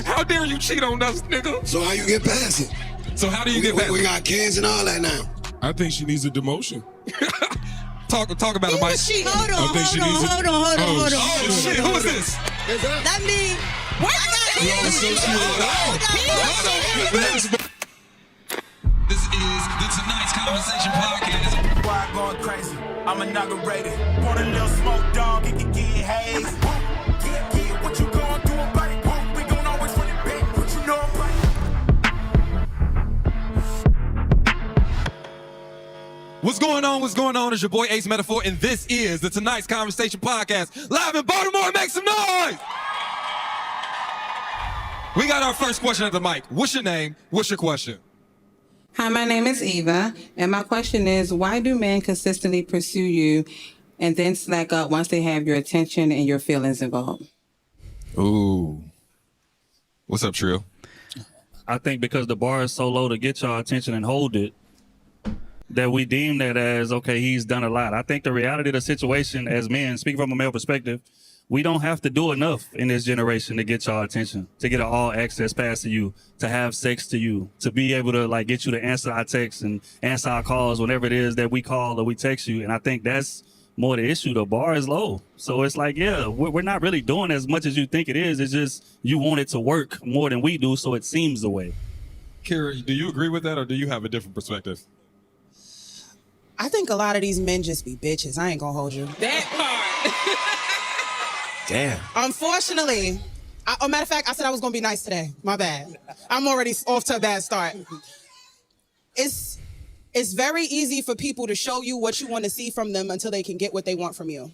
How dare you cheat on us, nigga? So how you get past it? So how do you get past We it? got kids and all that now. I think she needs a demotion. Talk about it, Mike. Hold on. Oh, shit, who is this? That mean, what? This is the Tonight's Conversation Podcast. Why going crazy? I'm inaugurated. Want a little smoke, dog? It can get haze. Yeah, what you gonna do about it? We gon' always run it back. What you know about it? What's going on? What's going on? It's your boy Ace Metaphor, and this is the Tonight's Conversation Podcast, live in Baltimore. Make some noise! We got our first question at the mic. What's your name? What's your question? Hi, my name is Eva, and my question is, why do men consistently pursue you and then slack up once they have your attention and your feelings involved? Ooh. What's up, Trill? I think because the bar is so low to get your attention and hold it, that we deem that as, okay, he's done a lot. I think the reality of the situation as men, speaking from a male perspective, we don't have to do enough in this generation to get your attention, to get an all access pass to you, to have sex to you, to be able to like get you to answer our texts and answer our calls whenever it is that we call or we text you. And I think that's more the issue. The bar is low. So it's like, yeah, we're not really doing as much as you think it is. It's just you want it to work more than we do, so it seems the way. Kira, do you agree with that, or do you have a different perspective? I think a lot of these men just be bitches. I ain't gonna hold you. That part. Damn. Unfortunately, matter of fact, I said I was gonna be nice today. My bad. I'm already off to a bad start. It's very easy for people to show you what you want to see from them until they can get what they want from you.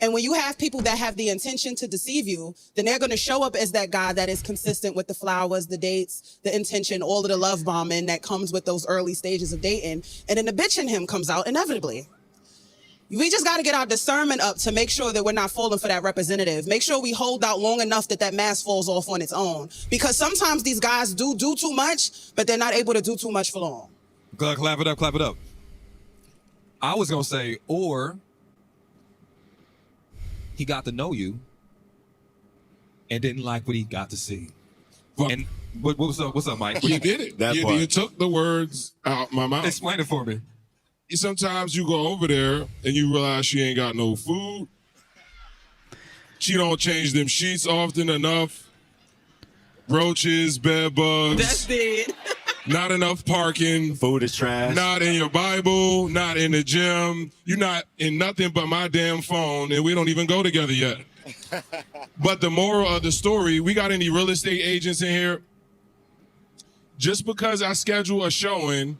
And when you have people that have the intention to deceive you, then they're going to show up as that guy that is consistent with the flowers, the dates, the intention, all of the love bombing that comes with those early stages of dating. And then the bitch in him comes out inevitably. We just got to get our discernment up to make sure that we're not falling for that representative. Make sure we hold out long enough that that mask falls off on its own. Because sometimes these guys do too much, but they're not able to do too much for long. Clap it up, clap it up. I was going to say, or he got to know you and didn't like what he got to see. And what's up, Mike? You did it. You took the words out my mouth. Explain it for me. Sometimes you go over there and you realize she ain't got no food. She don't change them sheets often enough. Roaches, bed bugs. That's it. Not enough parking. Food is trash. Not in your Bible. Not in the gym. You're not in nothing but my damn phone, and we don't even go together yet. But the moral of the story, we got any real estate agents in here? Just because I schedule a showing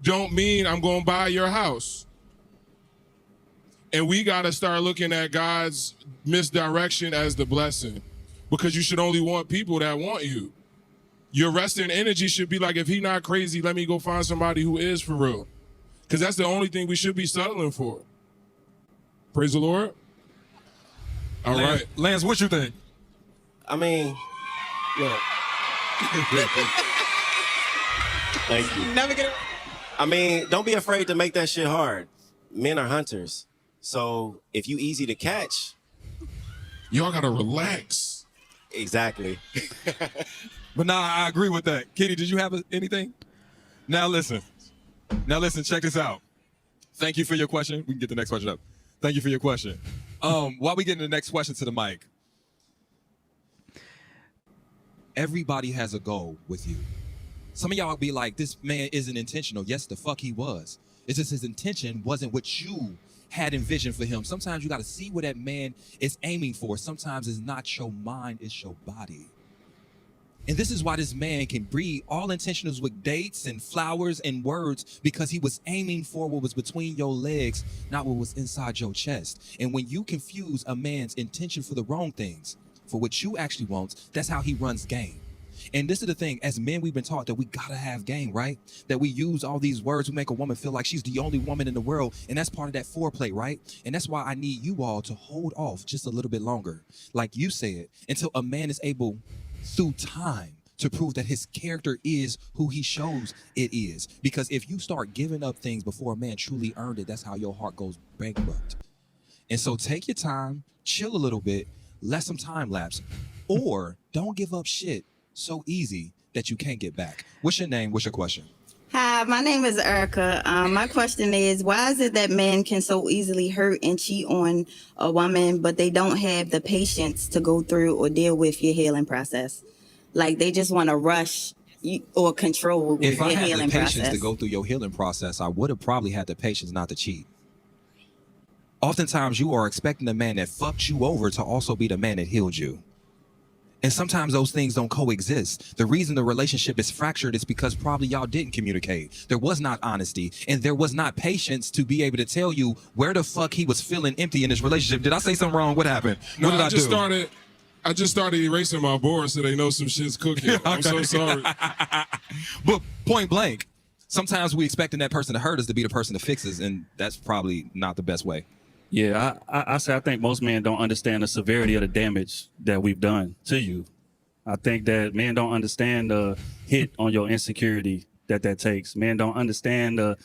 don't mean I'm going to buy your house. And we got to start looking at God's misdirection as the blessing, because you should only want people that want you. Your resting energy should be like, if he not crazy, let me go find somebody who is for real. Because that's the only thing we should be settling for. Praise the Lord. All right. Lance, what you think? I mean, look. Thank you. Never get it. I mean, don't be afraid to make that shit hard. Men are hunters. So if you easy to catch. Y'all got to relax. Exactly. But nah, I agree with that. Kitty, did you have anything? Now listen, check this out. Thank you for your question. We can get the next question up. Thank you for your question. While we get the next question to the mic, everybody has a goal with you. Some of y'all be like, this man isn't intentional. Yes, the fuck he was. It's just his intention wasn't what you had envisioned for him. Sometimes you got to see what that man is aiming for. Sometimes it's not your mind, it's your body. And this is why this man can breed all intentionals with dates and flowers and words, because he was aiming for what was between your legs, not what was inside your chest. And when you confuse a man's intention for the wrong things, for what you actually want, that's how he runs game. And this is the thing, as men, we've been taught that we gotta have game, right? That we use all these words to make a woman feel like she's the only woman in the world. And that's part of that foreplay, right? And that's why I need you all to hold off just a little bit longer, like you said, until a man is able, through time, to prove that his character is who he shows it is. Because if you start giving up things before a man truly earned it, that's how your heart goes bankrupt. And so take your time, chill a little bit, let some time lapse. or don't give up shit so easy that you can't get back. What's your name? What's your question? Hi, my name is Erica. My question is, why is it that men can so easily hurt and cheat on a woman, but they don't have the patience to go through or deal with your healing process? Like they just want to rush or control If your I had healing the patience process. to go through your healing process, I would have probably had the patience not to cheat. Oftentimes, you are expecting the man that fucked you over to also be the man that healed you. And sometimes those things don't coexist. The reason the relationship is fractured is because probably y'all didn't communicate. There was not honesty, and there was not patience to be able to tell you where the fuck he was feeling empty in his relationship. Did I say something wrong? What happened? No, What did I just started erasing my board so they know some shit's cooking. I'm so sorry. But point blank, sometimes we expecting that person to hurt us to be the person that fixes, and that's probably not the best way. Yeah, I think most men don't understand the severity of the damage that we've done to you. I think that men don't understand the hit on your insecurity that takes. Men don't understand the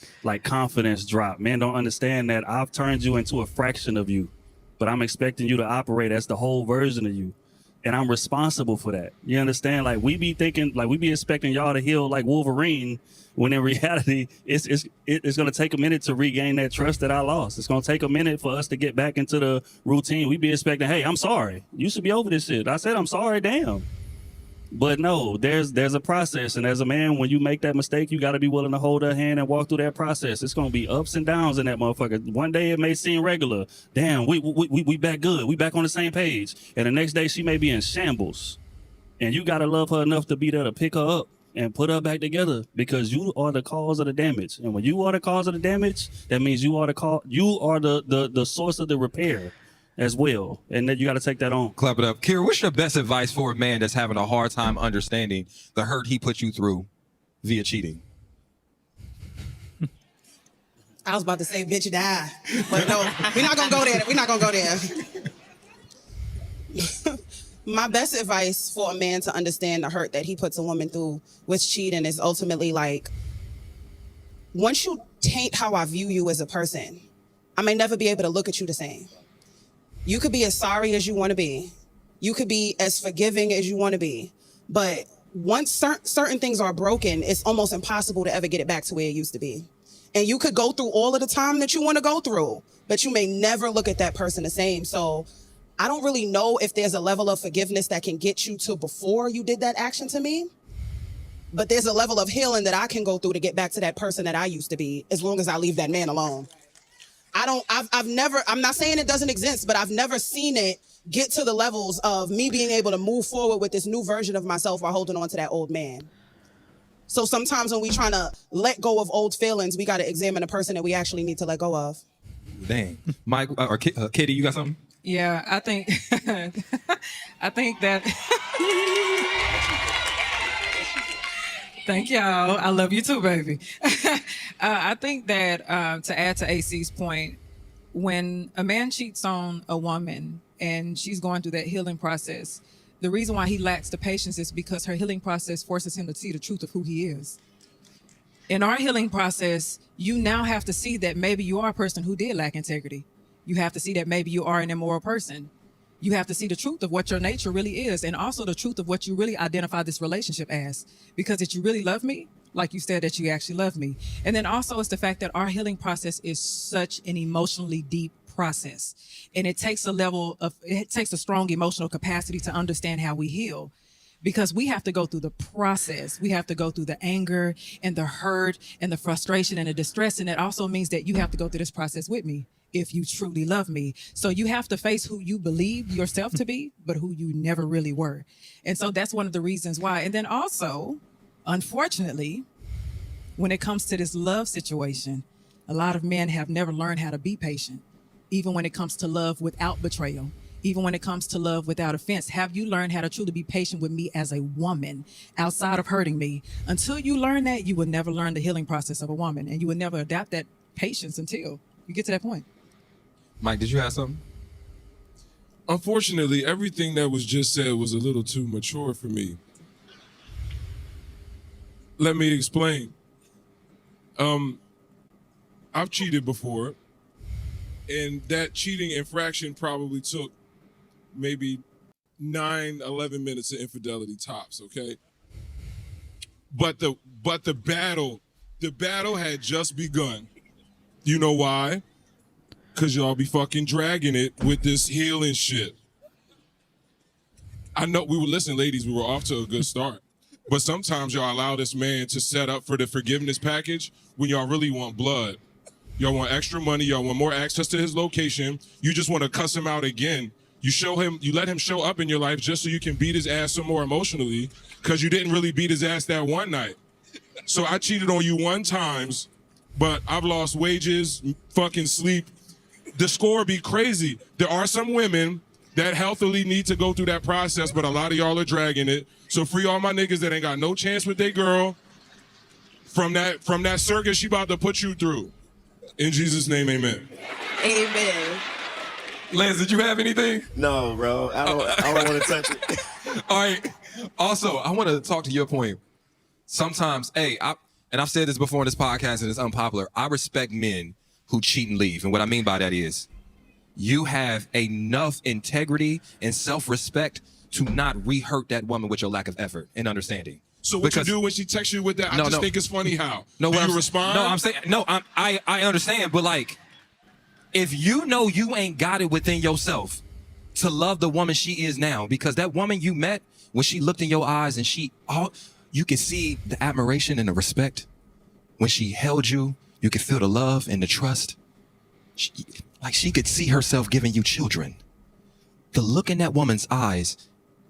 confidence drop. Men don't understand that I've turned you into a fraction of you, but I'm expecting you to operate as the whole version of you. And I'm responsible for that. You understand? Like we be thinking, like we be expecting y'all to heal like Wolverine, when in reality, it's going to take a minute to regain that trust that I lost. It's going to take a minute for us to get back into the routine. We be expecting, hey, I'm sorry. You should be over this shit. I said I'm sorry, damn. But no, there's a process, and as a man, when you make that mistake, you got to be willing to hold her hand and walk through that process. It's gonna be ups and downs in that motherfucker. One day it may seem regular. Damn, we back good. We back on the same page. And the next day she may be in shambles, and you gotta love her enough to be there to pick her up and put her back together, because you are the cause of the damage. And when you are the cause of the damage, that means you are the source of the repair as well, and then you got to take that on. Clap it up. Kira, what's your best advice for a man that's having a hard time understanding the hurt he put you through via cheating? I was about to say, bitch, die. But no, we're not going to go there. We're not going to go there. My best advice for a man to understand the hurt that he puts a woman through with cheating is ultimately like, once you taint how I view you as a person, I may never be able to look at you the same. You could be as sorry as you want to be. You could be as forgiving as you want to be. But once certain things are broken, it's almost impossible to ever get it back to where it used to be. And you could go through all of the time that you want to go through, but you may never look at that person the same. So I don't really know if there's a level of forgiveness that can get you to before you did that action to me. But there's a level of healing that I can go through to get back to that person that I used to be, as long as I leave that man alone. I'm not saying it doesn't exist, but I've never seen it get to the levels of me being able to move forward with this new version of myself while holding on to that old man. So sometimes when we trying to let go of old feelings, we got to examine the person that we actually need to let go of. Dang. Mike, or Katie, you got something? Yeah, I think that thank y'all. I love you too, baby. I think that to add to AC's point, when a man cheats on a woman and she's going through that healing process, the reason why he lacks the patience is because her healing process forces him to see the truth of who he is. In our healing process, you now have to see that maybe you are a person who did lack integrity. You have to see that maybe you are an immoral person. You have to see the truth of what your nature really is, and also the truth of what you really identify this relationship as. Because if you really love me, like you said that you actually love me. And then also it's the fact that our healing process is such an emotionally deep process. And it takes a strong emotional capacity to understand how we heal. Because we have to go through the process. We have to go through the anger and the hurt and the frustration and the distress. And it also means that you have to go through this process with me if you truly love me. So you have to face who you believe yourself to be, but who you never really were. And so that's one of the reasons why. And then also, unfortunately, when it comes to this love situation, a lot of men have never learned how to be patient, even when it comes to love without betrayal. Even when it comes to love without offense, have you learned how to truly be patient with me as a woman outside of hurting me? Until you learn that, you will never learn the healing process of a woman, and you will never adapt that patience until you get to that point. Mike, did you have something? Unfortunately, everything that was just said was a little too mature for me. Let me explain. I've cheated before, and that cheating infraction probably took maybe 9-11 minutes of infidelity tops, okay? But the battle had just begun. You know why? Because y'all be fucking dragging it with this healing shit. I know listen, ladies, we were off to a good start. But sometimes y'all allow this man to set up for the forgiveness package when y'all really want blood. Y'all want extra money, y'all want more access to his location. You just want to cuss him out again. You let him show up in your life just so you can beat his ass some more emotionally, because you didn't really beat his ass that one night. So I cheated on you 1 time, but I've lost wages, fucking sleep. The score be crazy. There are some women that healthily need to go through that process, but a lot of y'all are dragging it. So free all my niggas that ain't got no chance with their girl from that circus she about to put you through. In Jesus' name, amen. Amen. Lance, did you have anything? No, bro. I don't want to touch it. All right. Also, I want to talk to your point. Sometimes, and I've said this before in this podcast and it's unpopular, I respect men who cheat and leave. And what I mean by that is you have enough integrity and self-respect to not re-hurt that woman with your lack of effort and understanding. So what you do when she texts you with that? I just think it's funny how. Do you respond? No, I'm saying, no, I understand, but like, if you know you ain't got it within yourself to love the woman she is now, because that woman you met, when she looked in your eyes and you could see the admiration and the respect. When she held you, you could feel the love and the trust. She could see herself giving you children. The look in that woman's eyes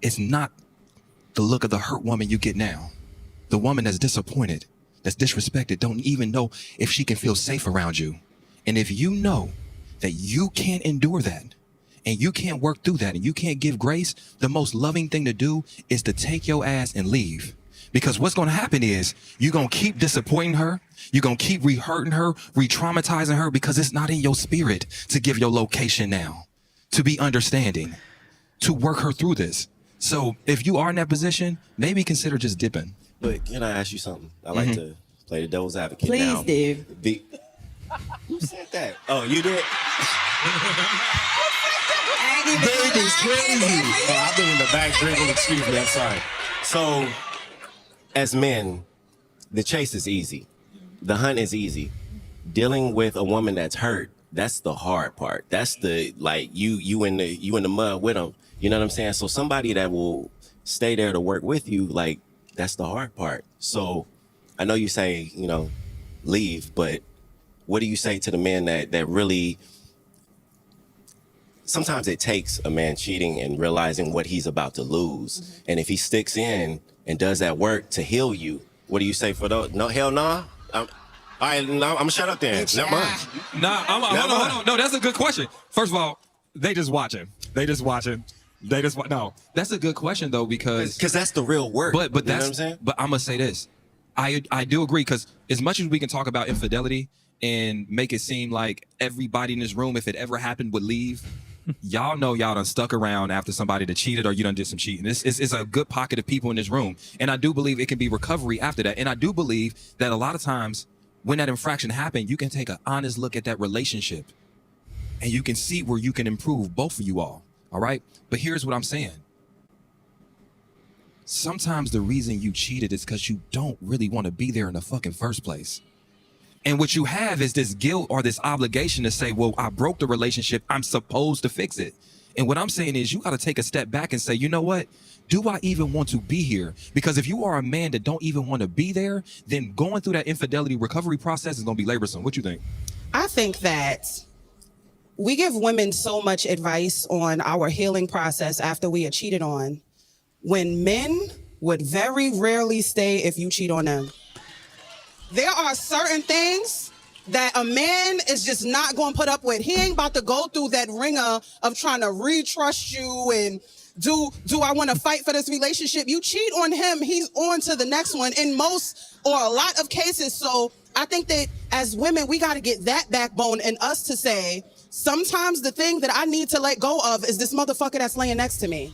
is not the look of the hurt woman you get now. The woman that's disappointed, that's disrespected, don't even know if she can feel safe around you. And if you know that you can't endure that, and you can't work through that, and you can't give grace, the most loving thing to do is to take your ass and leave. Because what's going to happen is you're going to keep disappointing her. You're going to keep re-hurting her, re-traumatizing her, because it's not in your spirit to give your location now, to be understanding, to work her through this. So if you are in that position, maybe consider just dipping. But can I ask you something? I like to play the devil's advocate Please, now. Dave. Who said that? Oh, you did? Baby's crazy. Oh, I've been in the back drinking. Excuse me. I'm sorry. So, as men, the chase is easy. The hunt is easy. Dealing with a woman that's hurt, that's the hard part. That's the, like, you in the mud with them. You know what I'm saying? So somebody that will stay there to work with you, like, that's the hard part. So I know you say, leave, but what do you say to the men that really, sometimes it takes a man cheating and realizing what he's about to lose. Mm-hmm. And if he sticks in and does that work to heal you, what do you say for those? No, hell no. All right, no, I'm gonna shut up then. Never mind. Hold on. No, that's a good question. First of all, they just watching. No, that's a good question though, because that's the real work. But you know what I'm saying? But I'm gonna say this. I do agree, because as much as we can talk about infidelity and make it seem like everybody in this room, if it ever happened, would leave. Y'all know y'all done stuck around after somebody that cheated, or you done did some cheating. It's a good pocket of people in this room. And I do believe it can be recovery after that. And I do believe that a lot of times when that infraction happened, you can take an honest look at that relationship and you can see where you can improve, both of you all. All right. But here's what I'm saying. Sometimes the reason you cheated is because you don't really want to be there in the fucking first place. And what you have is this guilt or this obligation to say, well, I broke the relationship, I'm supposed to fix it. And what I'm saying is you got to take a step back and say, you know what? Do I even want to be here? Because if you are a man that don't even want to be there, then going through that infidelity recovery process is going to be laborsome. What you think? I think that we give women so much advice on our healing process after we are cheated on, when men would very rarely stay if you cheat on them. There are certain things that a man is just not going to put up with. He ain't about to go through that ringer of trying to re-trust you and do I want to fight for this relationship? You cheat on him, he's on to the next one in most or a lot of cases. So I think that as women, we got to get that backbone in us to say, sometimes the thing that I need to let go of is this motherfucker that's laying next to me.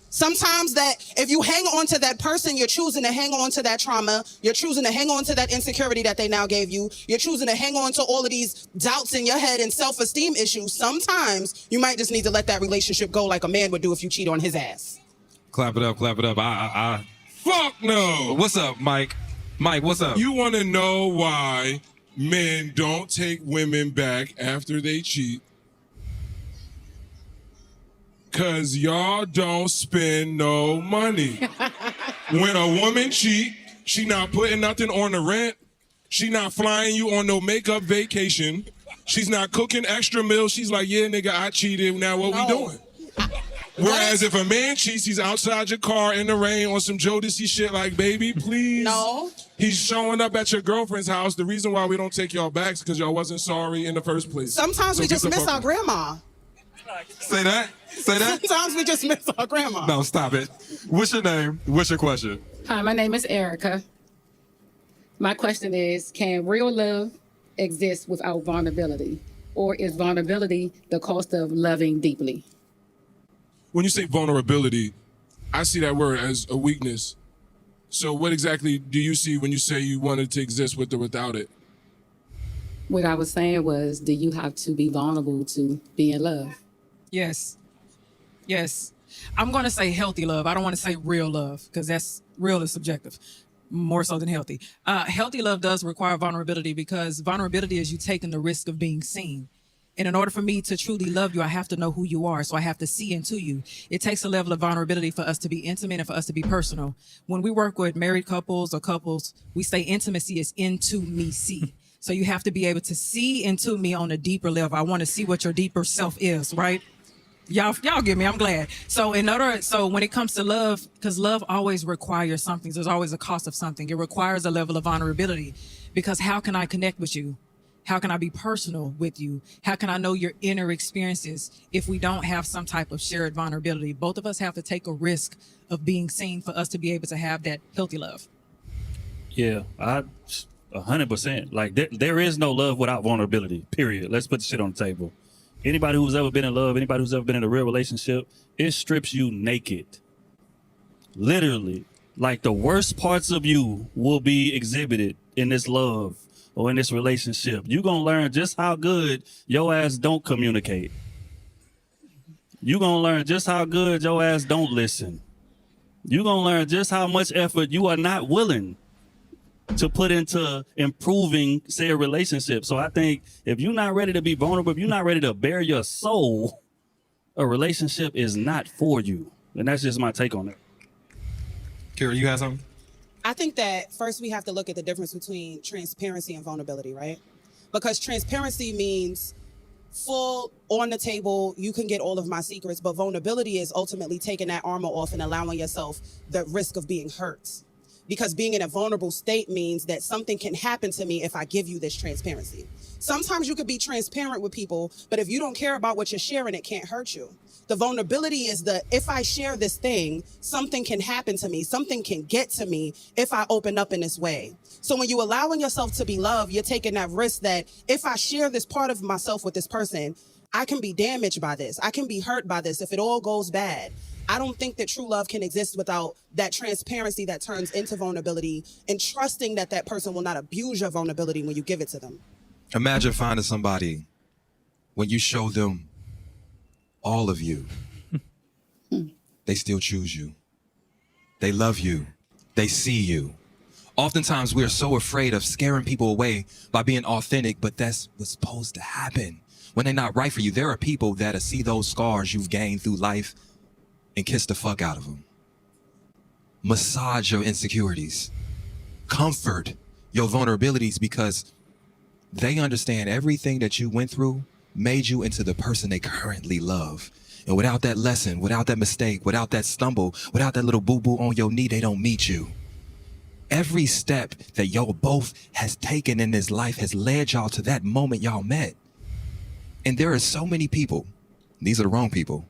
Sometimes that if you hang on to that person, you're choosing to hang on to that trauma. You're choosing to hang on to that insecurity that they now gave you. You're choosing to hang on to all of these doubts in your head and self-esteem issues. Sometimes you might just need to let that relationship go like a man would do if you cheat on his ass. Clap it up, clap it up. Fuck no. What's up, Mike? Mike, what's up? You want to know why men don't take women back after they cheat? Cause y'all don't spend no money. When a woman cheat, she not putting nothing on the rent. She not flying you on no makeup vacation. She's not cooking extra meals. She's like, yeah, nigga, I cheated. Now what we doing? Whereas if a man cheats, he's outside your car in the rain on some Jodeci shit like, baby, please. No. He's showing up at your girlfriend's house. The reason why we don't take y'all back is because y'all wasn't sorry in the first place. Sometimes So we get just the miss fuck our out. grandma. Say that? Say that? Sometimes we just miss our grandma. No, stop it. What's your name? What's your question? Hi, my name is Erica. My question is, can real love exist without vulnerability? Or is vulnerability the cost of loving deeply? When you say vulnerability, I see that word as a weakness. So what exactly do you see when you say you wanted to exist with or without it? What I was saying was, do you have to be vulnerable to be in love? Yes. Yes. I'm going to say healthy love. I don't want to say real love because that's real is subjective, more so than healthy. Healthy love does require vulnerability because vulnerability is you taking the risk of being seen. And in order for me to truly love you, I have to know who you are. So I have to see into you. It takes a level of vulnerability for us to be intimate and for us to be personal. When we work with married couples or couples, we say intimacy is into me see. So you have to be able to see into me on a deeper level. I want to see what your deeper self is, right? Y'all get me. I'm glad. So when it comes to love, because love always requires something. There's always a cost of something. It requires a level of vulnerability because how can I connect with you? How can I be personal with you? How can I know your inner experiences if we don't have some type of shared vulnerability? Both of us have to take a risk of being seen for us to be able to have that healthy love. Yeah, 100%. Like there is no love without vulnerability, period. Let's put the shit on the table. Anybody who's ever been in love, anybody who's ever been in a real relationship, it strips you naked. Literally. Like the worst parts of you will be exhibited in this love or in this relationship. You're going to learn just how good your ass don't communicate. You're going to learn just how good your ass don't listen. You're going to learn just how much effort you are not willing to put into improving, say, a relationship. So I think if you're not ready to be vulnerable, if you're not ready to bare your soul, a relationship is not for you. And that's just my take on it. Kira, you have something? I think that first we have to look at the difference between transparency and vulnerability, right? Because transparency means full on the table, you can get all of my secrets, but vulnerability is ultimately taking that armor off and allowing yourself the risk of being hurt. Because being in a vulnerable state means that something can happen to me if I give you this transparency. Sometimes you could be transparent with people, but if you don't care about what you're sharing, it can't hurt you. The vulnerability is if I share this thing, something can happen to me. Something can get to me if I open up in this way. So when you're allowing yourself to be loved, you're taking that risk that if I share this part of myself with this person, I can be damaged by this. I can be hurt by this if it all goes bad. I don't think that true love can exist without that transparency that turns into vulnerability and trusting that that person will not abuse your vulnerability when you give it to them. Imagine finding somebody when you show them all of you, they still choose you. They love you. They see you. Oftentimes we are so afraid of scaring people away by being authentic, but that's what's supposed to happen. When they're not right for you, there are people that see those scars you've gained through life and kiss the fuck out of them. Massage your insecurities. Comfort your vulnerabilities because they understand everything that you went through made you into the person they currently love. And without that lesson, without that mistake, without that stumble, without that little boo-boo on your knee, they don't meet you. Every step that y'all both has taken in this life has led y'all to that moment y'all met. And there are so many people, these are the wrong people,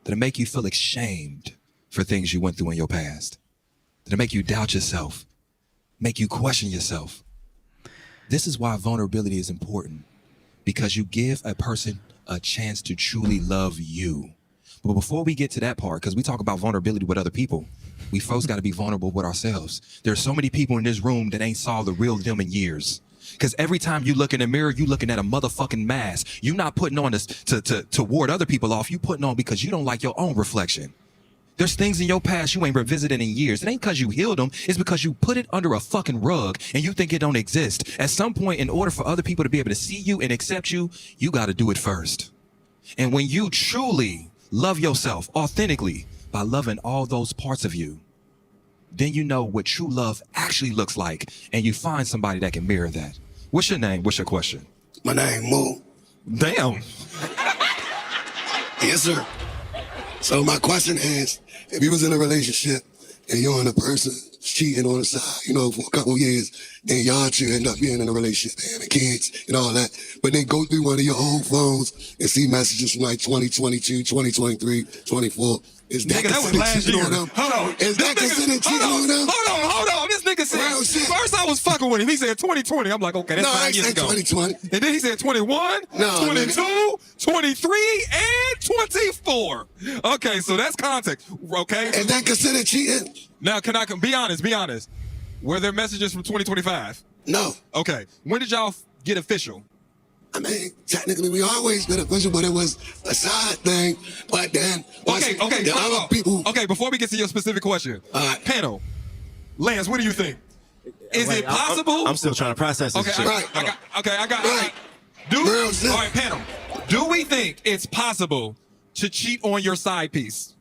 that'll make you feel ashamed for things you went through in your past. That'll make you doubt yourself, make you question yourself. This is why vulnerability is important, because you give a person a chance to truly love you. But before we get to that part, because we talk about vulnerability with other people, we first got to be vulnerable with ourselves. There's so many people in this room that ain't saw the real them in years. Because every time you look in the mirror, you looking at a motherfucking mask. You're not putting on this to ward other people off. You putting on because you don't like your own reflection. There's things in your past you ain't revisited in years. It ain't because you healed them. It's because you put it under a fucking rug and you think it don't exist. At some point, in order for other people to be able to see you and accept you, you got to do it first. And when you truly love yourself authentically by loving all those parts of you, then you know what true love actually looks like, and you find somebody that can mirror that. What's your name? What's your question? My name Moo. Damn. Yes, sir. So my question is, if you was in a relationship and you and a person cheating on the side, you know, for a couple years, then y'all two end up being in a relationship, having kids and all that, but then go through one of your old phones and see messages from like 2022, 2023, 24. Is that Nigga, that was considered last cheating year. on them? Hold on. Is that considered cheating on them? Hold on. This nigga said, Real shit. first I was fucking with him. He said 2020. I'm like, okay, that's No, I 5 ain't years say ago. 2020. And then he said 21, No, 22, 23, and 24. Okay, so that's context. Okay. Is that considered cheating? Now, can I be honest? Be honest. Were there messages from 2025? No. Okay. When did y'all get official? I mean, technically we always been official, but it was a side thing. But then, Okay. the other people. Okay, before we get to your specific question, panel, Lance, what do you think? Is Wait, it possible? I'm still trying to process this Okay, shit. I got. Right. All right, panel. Do we think it's possible to cheat on your side piece?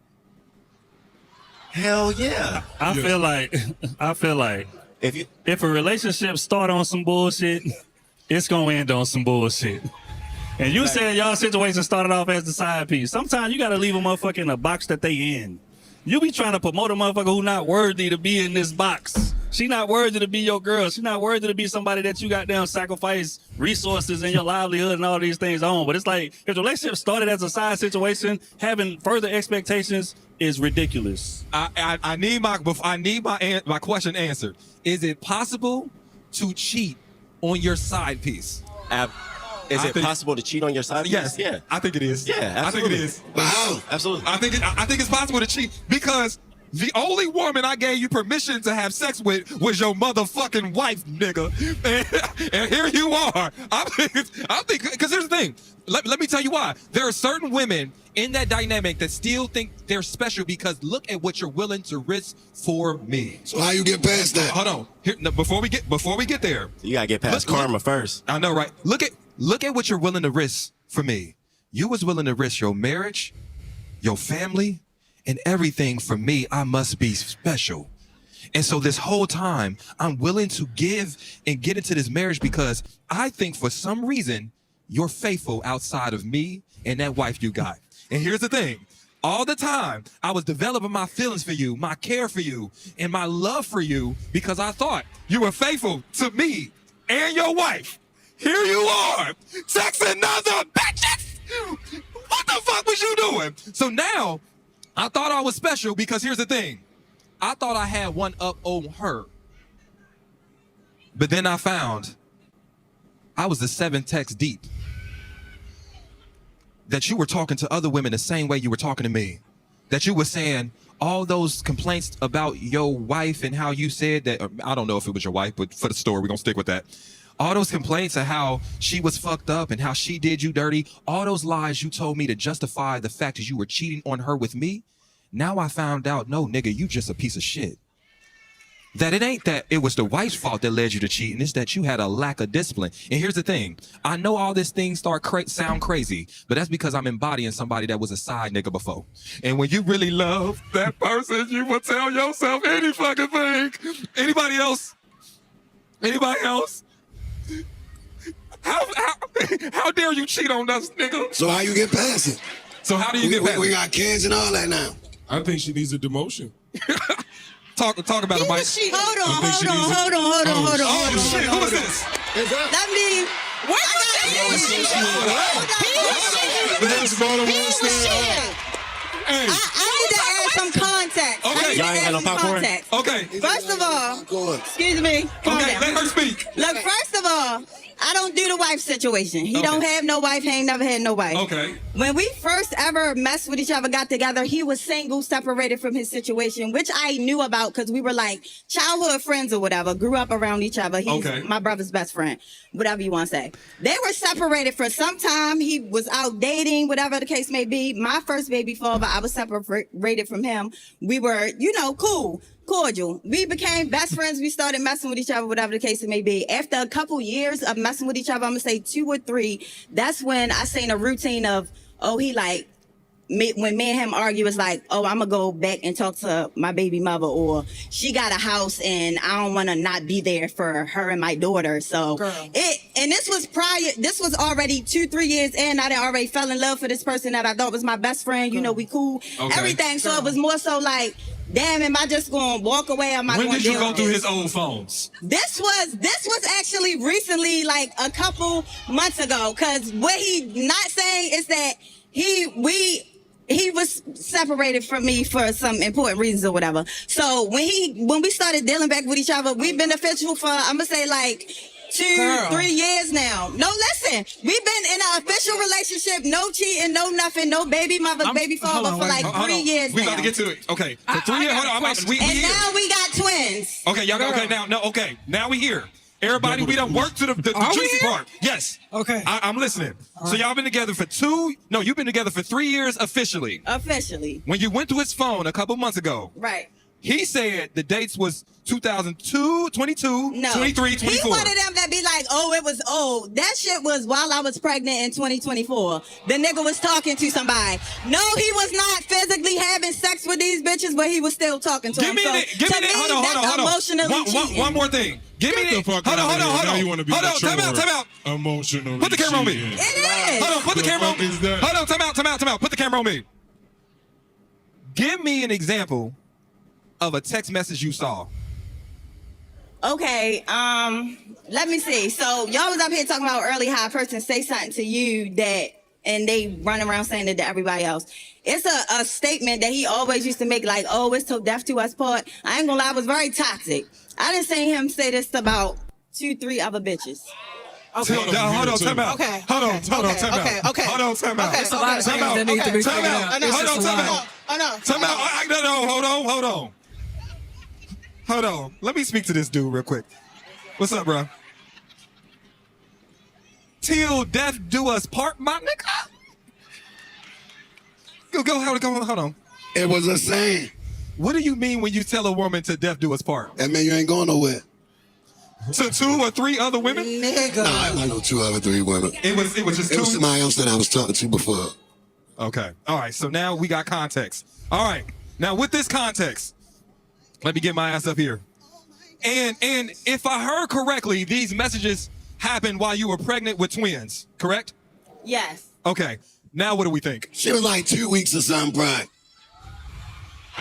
Hell yeah. I feel like if a relationship start on some bullshit, it's gonna end on some bullshit. And you said y'all situation started off as the side piece. Sometimes you gotta leave a motherfucker in a box that they in. You be trying to promote a motherfucker who not worthy to be in this box. She not worthy to be your girl. She not worthy to be somebody that you got down sacrifice resources and your livelihood and all these things on. But it's like, if the relationship started as a side situation, having further expectations is ridiculous. I need my question answered. Is it possible to cheat on your side piece? Is it possible to cheat on your side piece? Yes. Yeah. I think it is. Yeah, I think it absolutely. is. Wow. Absolutely. I think it's possible to cheat because the only woman I gave you permission to have sex with was your motherfucking wife, nigga. And here you are. I think, because here's the thing. Let me tell you why. There are certain women in that dynamic that still think they're special because look at what you're willing to risk for me. So how you get past that? Hold on. Here, no, before we get there. You gotta get past karma first. I know, right? Look at what you're willing to risk for me. You was willing to risk your marriage, your family, and everything for me. I must be special. And so this whole time, I'm willing to give and get into this marriage because I think for some reason, you're faithful outside of me and that wife you got. And here's the thing. All the time, I was developing my feelings for you, my care for you, and my love for you because I thought you were faithful to me and your wife. Here you are, texting other bitches. What the fuck was you doing? So now, I thought I was special because here's the thing. I thought I had one up on her. But then I found I was the 7 texts deep. That you were talking to other women the same way you were talking to me. That you were saying all those complaints about your wife and how you said that, I don't know if it was your wife, but for the story, we're gonna stick with that. All those complaints of how she was fucked up and how she did you dirty, all those lies you told me to justify the fact that you were cheating on her with me. Now I found out, no, nigga, you just a piece of shit. That it ain't that it was the wife's fault that led you to cheating. It's that you had a lack of discipline. And here's the thing. I know all these things sound crazy, but that's because I'm embodying somebody that was a side nigga before. And when you really love that person, you will tell yourself any fucking thing. Anybody else? Anybody else? How dare you cheat on us, nigga? So how you get past it? So how do you get past it? We got kids and all that now. I think she needs a demotion. Talk about it, Mike. Hold on. Oh shit, who is this? That means I need to add some context. Okay. Y'all ain't got no popcorn? Okay. First of all, excuse me. Okay, let her speak. Look, first of all, I don't do the wife situation. He Okay. don't have no wife. He ain't never had no wife. Okay. When we first ever messed with each other, got together, he was single, separated from his situation, which I knew about because we were like childhood friends or whatever, grew up around each other. He's Okay. my brother's best friend, whatever you want to say. They were separated for some time. He was out dating, whatever the case may be. My first baby father, I was separated from him. We were, cool. Cordial. We became best friends. We started messing with each other, whatever the case it may be. After a couple years of messing with each other, I'm gonna say 2 or 3. That's when I seen a routine of, he like, when me and him argue, it's like, I'm gonna go back and talk to my baby mother, or she got a house and I don't want to not be there for her and my daughter. So this was already 2-3 years in. I done already fell in love for this person that I thought was my best friend. We cool, everything. So it was more so like, damn, am I just gonna walk away? Am I When gonna did you deal go with through this? his old phones? This was actually recently, like a couple months ago. Cause what he not saying is that he was separated from me for some important reasons or whatever. So when we started dealing back with each other, we've been official for, I'm gonna say like 2-3 years now. No, listen, we've been in an official relationship, no cheating, no nothing, no baby mother, baby father for like 3 years We now. about to get to it. Okay. For 3 years, hold on. And here. now we got twins. Okay, y'all got, okay, now we here. Everybody, we done worked to the juicy part. Yes. Okay. I'm listening. So y'all been together for you've been together for 3 years officially. Officially. When you went to his phone a couple months ago, Right. he said the dates was 2002, 22, No. 23, 24. He one of them that be like, it was old. That shit was while I was pregnant in 2024. The nigga was talking to somebody. No, he was not physically having sex with these bitches, but he was still talking to them. So, Hold on. emotionally cheating. One more thing. Give me Get the fuck hold out of here. on. Now you want to be Hold on, mature. time out. Emotionally Put the camera on me. cheating. It is. Hold on, put the camera on fuck is that? Hold on, time out. Put the camera on me. Give me an example of a text message you saw. Okay, let me see. So y'all was up here talking about early how a person say something to you and they run around saying it to everybody else. It's a statement that he always used to make, like, it's till death do us part. I ain't gonna lie, it was very toxic. I done seen him say this to about 2-3 other bitches. Okay. Hold on, time out. Okay. Hold on, time out. Okay. Hold on, time out. There's a lot of things that need to be figured out. It's just a lot. Time out. No, hold on. Let me speak to this dude real quick. What's up, bro? Till death do us part, my nigga. Hold on. It was a saying. What do you mean when you tell a woman to death do us part? That mean you ain't going nowhere. To 2 or 3 other women? Nigga. Nah, I wasn't no 2 or 3 women. It was just It 2. was somebody else that I was talking to before. Okay. All right. So now we got context. All right. Now with this context, let me get my ass up here. And if I heard correctly, these messages happened while you were pregnant with twins, correct? Yes. Okay. Now what do we think? She was like 2 weeks or something, Brian.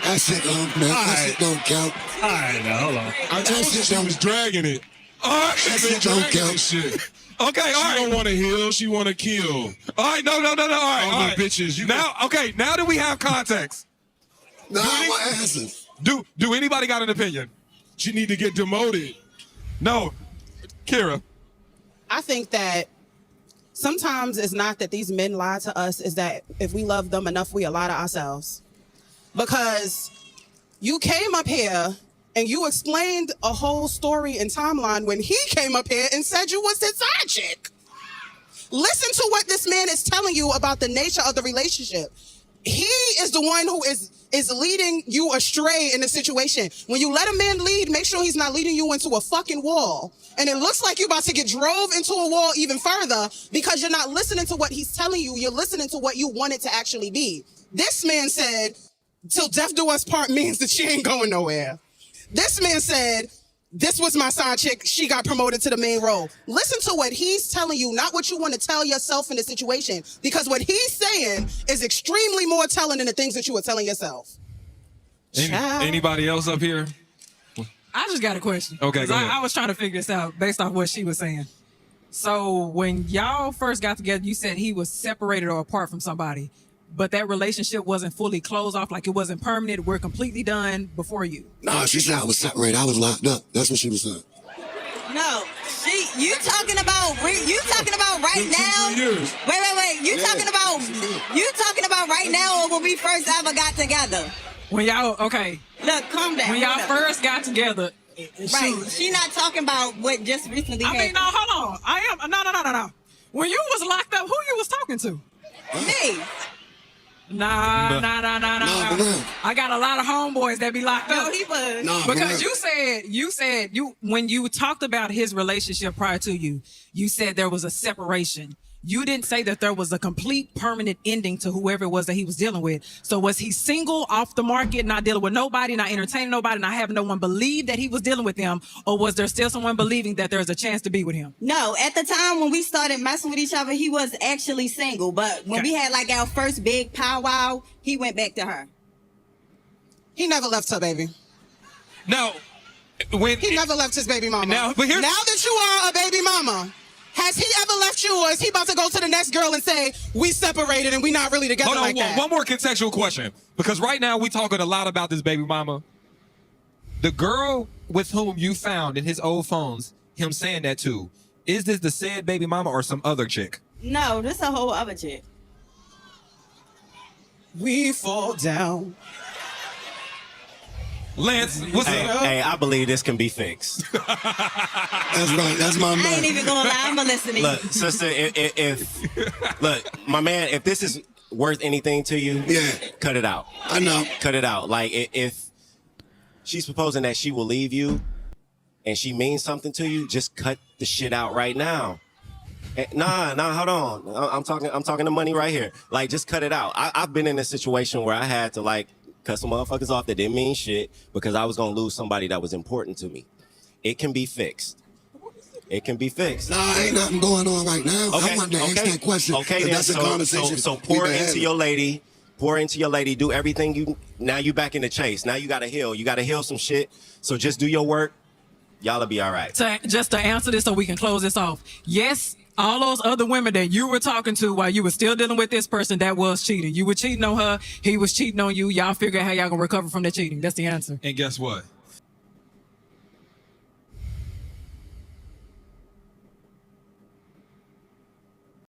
That shit don't count. All right, now hold on. I told you she was dragging it. All right. That shit don't count. Shit. Okay. All She right. don't want to heal. She want to kill. All right. No. All right. All All the right. bitches. Now that we have context, Nah, I want answers. do anybody got an opinion? She need to get demoted. No. Kira. I think that sometimes it's not that these men lie to us, is that if we love them enough, we lie to ourselves. Because you came up here and you explained a whole story and timeline when he came up here and said you was his side chick. Listen to what this man is telling you about the nature of the relationship. He is the one who is leading you astray in the situation. When you let a man lead, make sure he's not leading you into a fucking wall. And it looks like you're about to get drove into a wall even further because you're not listening to what he's telling you. You're listening to what you want it to actually be. This man said, till death do us part means that she ain't going nowhere. This man said, this was my side chick. She got promoted to the main role. Listen to what he's telling you, not what you want to tell yourself in the situation. Because what he's saying is extremely more telling than the things that you were telling yourself. Child. Anybody else up here? I just got a question. Okay, 'Cause go ahead. I was trying to figure this out based off what she was saying. So when y'all first got together, you said he was separated or apart from somebody, but that relationship wasn't fully closed off, like it wasn't permanent. We're completely done before you. Nah, she said I was separated. I was locked up. That's what she was saying. No, you talking about right now? 2 years. Wait. You talking about right now, or when we first ever got together? When y'all okay. Look, calm down. When y'all Hold up. first got together. Right. She not talking about what just recently I happened. mean, no, hold on. I am no. When you was locked up, who you was talking to? Me. Nah. for real. I got a lot of homeboys that be locked No, up. he was. Nah, for Because real. you said when you talked about his relationship prior to you said there was a separation. You didn't say that there was a complete permanent ending to whoever it was that he was dealing with. So was he single, off the market, not dealing with nobody, not entertaining nobody, not having no one believe that he was dealing with them? Or was there still someone believing that there's a chance to be with him? No, at the time when we started messing with each other, he was actually single. But when we had like our first big powwow, he went back to her. He never left her, baby. Now, when He never left his baby mama. Now, but here's- now that you are a baby mama, has he ever left you, or is he about to go to the next girl and say, we separated and we not really together hold on, like that? one more contextual question, because right now we talking a lot about this baby mama. The girl with whom you found in his old phones, him saying that to, is this the said baby mama or some other chick? No, this a whole other chick. We fall down. Lance, what's Hey, up? hey, I believe this can be fixed. That's right. That's my I ain't man. even gonna lie, I'ma listen to you. Look, sister, if look, my man, if this is worth anything to you, Yeah. cut it out. I know. Cut it out. Like if she's proposing that she will leave you and she means something to you, just cut the shit out right now. Nah, hold on. I'm talking the money right here. Like, just cut it out. I've been in a situation where I had to like cut some motherfuckers off that didn't mean shit because I was gonna lose somebody that was important to me. It can be fixed. It can be fixed. Nah, ain't nothing going on right now. I wanted to ask that question. Okay, 'cause then, that's a conversation. so we've pour been into having. your lady. Pour into your lady. Do everything you. Now you back in the chase. Now you gotta heal. You gotta heal some shit. So just do your work. Y'all'll be all right. Just to answer this so we can close this off. Yes, all those other women that you were talking to while you were still dealing with this person, that was cheating. You were cheating on her. He was cheating on you. Y'all figure out how y'all gonna recover from that cheating. That's the answer. And guess what?